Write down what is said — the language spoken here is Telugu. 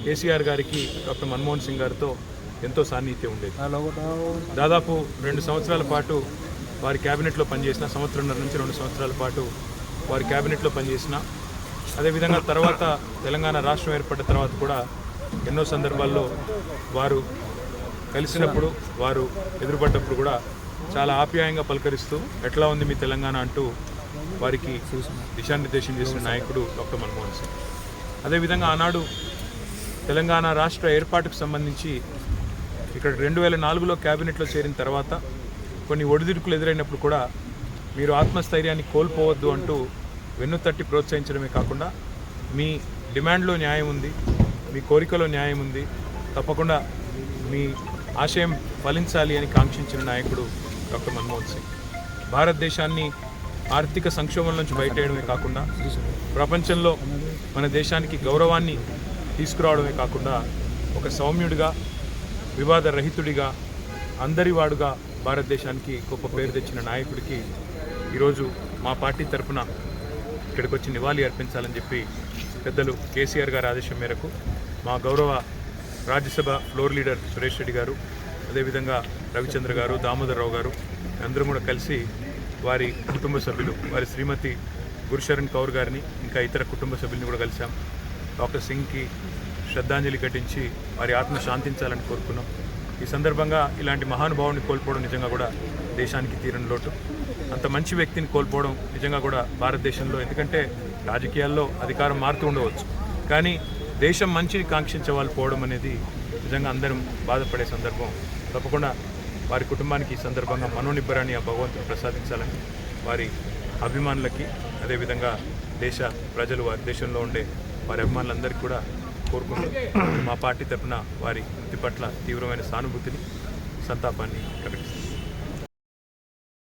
కేసీఆర్ గారికి డాక్టర్ మన్మోహన్ సింగ్ గారితో ఎంతో సాన్నిహిత్యం ఉండేది. దాదాపు 2 సంవత్సరాల పాటు వారి క్యాబినెట్లో పనిచేసిన, సంవత్సరంన్నర నుంచి 2 సంవత్సరాల పాటు వారి క్యాబినెట్లో పనిచేసిన, అదేవిధంగా తర్వాత తెలంగాణ రాష్ట్రం ఏర్పడిన తర్వాత కూడా ఎన్నో సందర్భాల్లో వారు కలిసినప్పుడు, వారు ఎదురుపడ్డప్పుడు కూడా చాలా ఆప్యాయంగా పలకరిస్తూ ఎట్లా ఉంది మీ తెలంగాణ అంటూ వారికి దిశానిర్దేశం చేసిన నాయకుడు డాక్టర్ మన్మోహన్ సింగ్. అదేవిధంగా ఆనాడు తెలంగాణ రాష్ట్ర ఏర్పాటుకు సంబంధించి ఇక్కడ 2004లో క్యాబినెట్లో చేరిన తర్వాత కొన్ని ఒడిదుడుకులు ఎదురైనప్పుడు కూడా మీరు ఆత్మస్థైర్యాన్ని కోల్పోవద్దు అంటూ వెన్నుతట్టి ప్రోత్సహించడమే కాకుండా మీ డిమాండ్లో న్యాయం ఉంది, మీ కోరికలో న్యాయం ఉంది, తప్పకుండా మీ ఆశయం ఫలించాలి అని కాంక్షించిన నాయకుడు డాక్టర్ మన్మోహన్ సింగ్. భారతదేశాన్ని ఆర్థిక సంక్షోభం నుంచి బయటేయడమే కాకుండా ప్రపంచంలో మన దేశానికి గౌరవాన్ని తీసుకురావడమే కాకుండా ఒక సౌమ్యుడిగా, వివాద రహితుడిగా, అందరివాడుగా భారతదేశానికి గొప్ప పేరు తెచ్చిన నాయకుడికి ఈరోజు మా పార్టీ తరఫున ఇక్కడికి వచ్చి నివాళి అర్పించాలని చెప్పి పెద్దలు కేసీఆర్ గారి ఆదేశం మేరకు మా గౌరవ రాజ్యసభ ఫ్లోర్ లీడర్ సురేష్ రెడ్డి గారు, అదేవిధంగా రవిచంద్ర గారు, దామోదర్ రావు గారు అందరం కూడా కలిసి వారి కుటుంబ సభ్యులు, వారి శ్రీమతి గురుశరణ్ కౌర్ గారిని, ఇంకా ఇతర కుటుంబ సభ్యుల్ని కూడా కలిసాం. డాక్టర్ సింగ్కి శ్రద్ధాంజలి ఘటించి వారి ఆత్మ శాంతించాలని కోరుకున్నాం. ఈ సందర్భంగా ఇలాంటి మహానుభావుని కోల్పోవడం నిజంగా కూడా దేశానికి తీరని లోటు. అంత మంచి వ్యక్తిని కోల్పోవడం నిజంగా కూడా భారతదేశంలో, ఎందుకంటే రాజకీయాల్లో అధికారం మారుతూ ఉండవచ్చు, కానీ దేశం మంచిని కాంక్షించే వాళ్ళు పోవడం అనేది నిజంగా అందరం బాధపడే సందర్భం. తప్పకుండా వారి కుటుంబానికి ఈ సందర్భంగా మనోనిబ్బరాన్ని ఆ భగవంతుడు ప్రసాదించాలని వారి అభిమానులకి, అదేవిధంగా దేశ ప్రజలు, వారి దేశంలో ఉండే వారి అభిమానులందరికీ కూడా కోరుకుంటూ మా పార్టీ తరఫున వారి మృతి పట్ల తీవ్రమైన సానుభూతిని, సంతాపాన్ని ప్రకటిస్తున్నాం.